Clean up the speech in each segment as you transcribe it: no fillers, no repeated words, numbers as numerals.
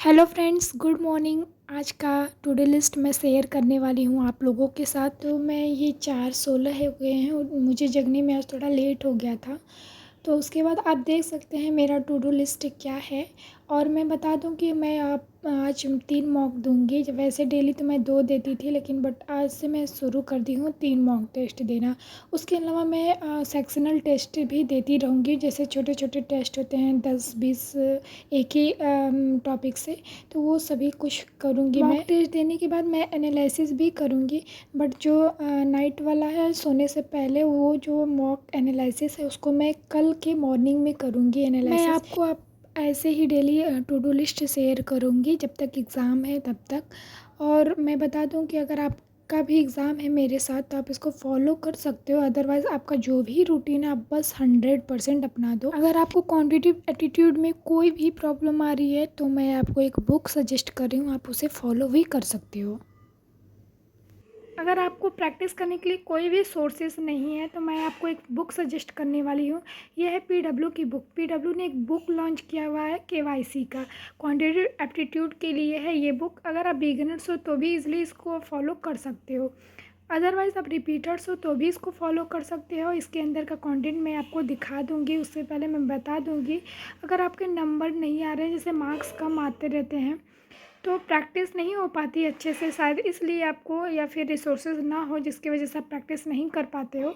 Hello friends, good morning. आज का to do list मैं शेयर करने वाली हूँ आप लोगों के साथ। तो मैं ये 4:16 हो गए हैं और मुझे जगने में आज थोड़ा लेट हो गया था। तो उसके बाद आप देख सकते हैं मेरा टू डू लिस्ट क्या है। और मैं बता दूं कि मैं आप आज 3 मॉक दूंगी। जब वैसे डेली तो मैं 2 देती थी, लेकिन बट आज से मैं शुरू कर दी हूँ 3 मॉक टेस्ट देना। उसके अलावा मैं सेक्शनल टेस्ट भी देती रहूँगी। जैसे छोटे छोटे टेस्ट होते हैं 10-20 एक ही टॉपिक से, तो वो सभी कुछ करूँगी। मॉक टेस्ट देने के बाद मैं एनालिसिस भी करूँगी। बट जो नाइट वाला है, सोने से पहले, वो जो मॉक एनालिसिस है उसको मैं कल के मॉर्निंग में करूँगी एनालिसिस। मैं आपको ऐसे ही daily to do list share करूँगी जब तक एग्ज़ाम है तब तक। और मैं बता दूँ कि अगर आपका भी एग्ज़ाम है मेरे साथ तो आप इसको फॉलो कर सकते हो। अदरवाइज़ आपका जो भी रूटीन है आप बस 100% अपना दो। अगर आपको क्वांटिटिव एटीट्यूड में कोई भी प्रॉब्लम आ रही है तो मैं आपको एक बुक सजेस्ट कर रही हूँ, आप उसे फॉलो भी कर सकते हो। अगर आपको प्रैक्टिस करने के लिए कोई भी सोर्सेज नहीं है तो मैं आपको एक बुक सजेस्ट करने वाली हूँ। यह है पीडब्ल्यू की बुक। पीडब्ल्यू ने एक बुक लॉन्च किया हुआ है केवाईसी का, क्वांटिटेटिव एप्टीट्यूड के लिए है ये बुक। अगर आप बिगिनर्स हो तो भी इजीली इसको फॉलो कर सकते हो। अदरवाइज़ आप रिपीटर्स हो तो भी इसको फॉलो कर सकते हो। इसके अंदर का कंटेंट मैं आपको दिखा दूँगी। उससे पहले मैं बता दूँगी, अगर आपके नंबर नहीं आ रहे हैं, जैसे मार्क्स कम आते रहते हैं तो प्रैक्टिस नहीं हो पाती अच्छे से, शायद इसलिए आपको, या फिर रिसोर्सेज ना हो जिसकी वजह से आप प्रैक्टिस नहीं कर पाते हो,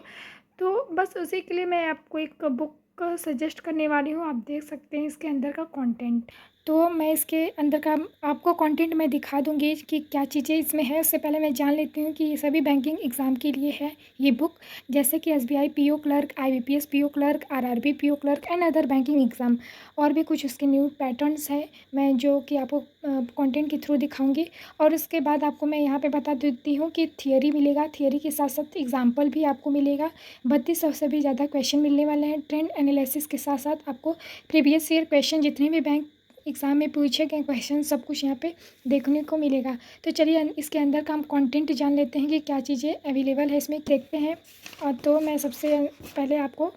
तो बस उसी के लिए मैं आपको एक बुक सजेस्ट करने वाली हूँ। आप देख सकते हैं इसके अंदर का कंटेंट। तो मैं इसके अंदर का आपको कंटेंट मैं दिखा दूँगी कि क्या चीज़ें इसमें है। उससे पहले मैं जान लेती हूँ कि ये सभी बैंकिंग एग्ज़ाम के लिए है ये बुक। जैसे कि SBI PO clerk, IBPS PO clerk, RRB PO clerk and other banking exam. और भी कुछ उसके न्यू पैटर्न्स हैं मैं जो कि आपको कंटेंट के थ्रू दिखाऊंगी। और उसके बाद आपको मैं यहाँ पे बता देती हूँ कि थियरी मिलेगा, थियरी के साथ साथ एग्जाम्पल भी आपको मिलेगा। 3200 से भी ज़्यादा क्वेश्चन मिलने वाले हैं। ट्रेंड एनालिसिस के साथ साथ आपको प्रीवियस ईयर क्वेश्चन, जितने भी बैंक एग्ज़ाम में पूछे गए क्वेश्चन, सब कुछ यहाँ पे देखने को मिलेगा। तो चलिए इसके अंदर का हम कंटेंट जान लेते हैं कि क्या चीज़ें अवेलेबल है इसमें, देखते हैं। और तो मैं सबसे पहले आपको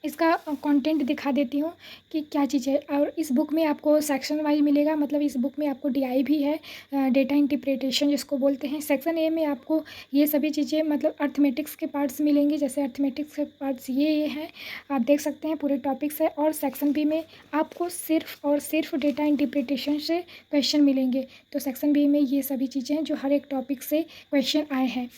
इसका कंटेंट दिखा देती हूँ कि क्या चीज़ है। और इस बुक में आपको सेक्शन वाइज मिलेगा, मतलब इस बुक में आपको डीआई भी है, डेटा इंटरप्रिटेशन जिसको बोलते हैं। सेक्शन ए में आपको ये सभी चीज़ें, मतलब अर्थमेटिक्स के पार्ट्स मिलेंगे। जैसे अर्थमेटिक्स के पार्ट्स ये हैं, आप देख सकते हैं पूरे टॉपिक्स है। और सेक्शन बी में आपको सिर्फ और सिर्फ डेटा इंटरप्रिटेशन से क्वेश्चन मिलेंगे। तो सेक्शन बी में ये सभी चीज़ें हैं जो हर एक टॉपिक से क्वेश्चन आए हैं।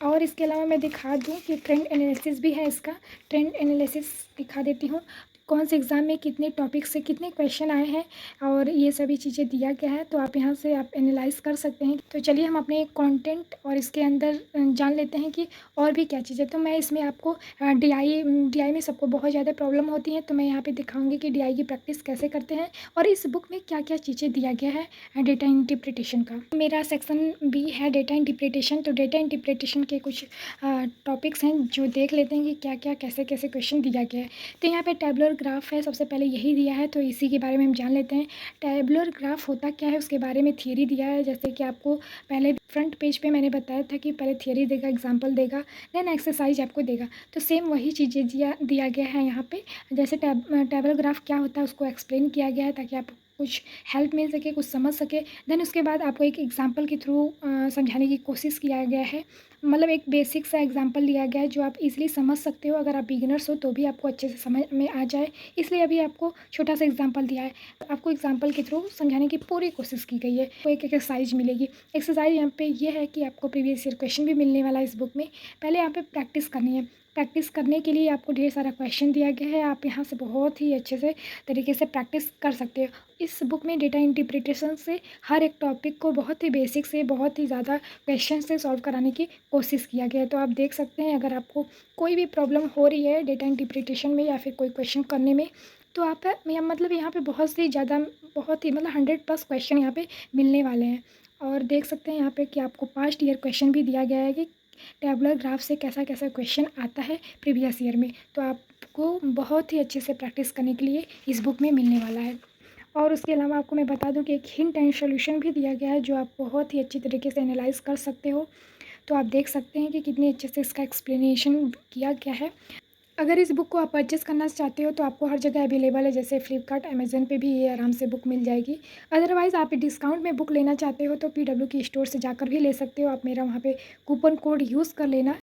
और इसके अलावा मैं दिखा दूँ कि ट्रेंड एनालिसिस भी है इसका। ट्रेंड एनालिसिस दिखा देती हूँ, कौन से एग्ज़ाम में कितने टॉपिक से कितने क्वेश्चन आए हैं और ये सभी चीज़ें दिया गया है। तो आप यहाँ से आप एनालाइज कर सकते हैं। तो चलिए हम अपने कंटेंट और इसके अंदर जान लेते हैं कि और भी क्या चीज़ें। तो मैं इसमें आपको डीआई में सबको बहुत ज़्यादा प्रॉब्लम होती है, तो मैं यहाँ पे दिखाऊंगी कि डीआई की प्रैक्टिस कैसे करते हैं और इस बुक में क्या क्या चीज़ें दिया गया है डेटा इंटरप्रिटेशन का। मेरा सेक्शन बी है डेटा इंटरप्रिटेशन। तो डेटा इंटरप्रिटेशन के कुछ टॉपिक्स हैं जो देख लेते हैं कि क्या क्या कैसे कैसे क्वेश्चन दिया गया है। तो यहाँ पे टैबुलर ग्राफ है, सबसे पहले यही दिया है, तो इसी के बारे में हम जान लेते हैं। टैबुलर ग्राफ होता क्या है उसके बारे में थियरी दिया है। जैसे कि आपको पहले फ्रंट पेज पे मैंने बताया था कि पहले थियरी देगा, एग्जांपल देगा, देन एक्सरसाइज आपको देगा। तो सेम वही चीज़ें दिया गया है यहाँ पे। जैसे टैबुलर ग्राफ क्या होता है उसको एक्सप्लेन किया गया है ताकि आप कुछ हेल्प मिल सके, कुछ समझ सके। देन उसके बाद आपको एक एग्जांपल के थ्रू समझाने की कोशिश किया गया है। मतलब एक बेसिक सा एग्जांपल दिया गया है जो आप इजीली समझ सकते हो। अगर आप बिगिनर्स हो तो भी आपको अच्छे से समझ में आ जाए, इसलिए अभी आपको छोटा सा एग्जांपल दिया है। आपको एग्जांपल के थ्रू समझाने की पूरी कोशिश की गई है। तो एक एक्सरसाइज मिलेगी। एक्सरसाइज यहाँ पे ये है कि आपको प्रीवियस ईयर क्वेश्चन भी मिलने वाला है इस बुक में। पहले यहाँ पे प्रैक्टिस करनी है। प्रैक्टिस करने के लिए आपको ढेर सारा क्वेश्चन दिया गया है। आप यहाँ से बहुत ही अच्छे से तरीके से प्रैक्टिस कर सकते हो। इस बुक में डेटा इंटरप्रिटेशन से हर एक टॉपिक को बहुत ही बेसिक से बहुत ही ज़्यादा क्वेश्चन से सॉल्व कराने की कोशिश किया गया है। तो आप देख सकते हैं अगर आपको कोई भी प्रॉब्लम हो रही है डेटा इंटरप्रिटेशन में या फिर कोई क्वेश्चन करने में, तो आप मतलब यहाँ पे बहुत ही ज़्यादा, बहुत ही मतलब 100+ क्वेश्चन यहाँ पे मिलने वाले हैं। और देख सकते हैं यहाँ पे कि आपको पास्ट ईयर क्वेश्चन भी दिया गया है कि टैबुलर ग्राफ से कैसा कैसा क्वेश्चन आता है प्रीवियस ईयर में। तो आपको बहुत ही अच्छे से प्रैक्टिस करने के लिए इस बुक में मिलने वाला है। और उसके अलावा आपको मैं बता दूं कि एक हिंट एंड सॉल्यूशन भी दिया गया है जो आप बहुत ही अच्छी तरीके से एनालाइज कर सकते हो। तो आप देख सकते हैं कि कितने अच्छे से इसका एक्सप्लेनेशन किया गया है। अगर इस बुक को आप परचेज़ करना चाहते हो तो आपको हर जगह अवेलेबल है, जैसे फ्लिपकार्ट, अमेज़न पे भी ये आराम से बुक मिल जाएगी। अदरवाइज़ आप डिस्काउंट में बुक लेना चाहते हो तो पीडब्ल्यू की स्टोर से जाकर भी ले सकते हो आप। मेरा वहाँ पे कूपन कोड यूज़ कर लेना।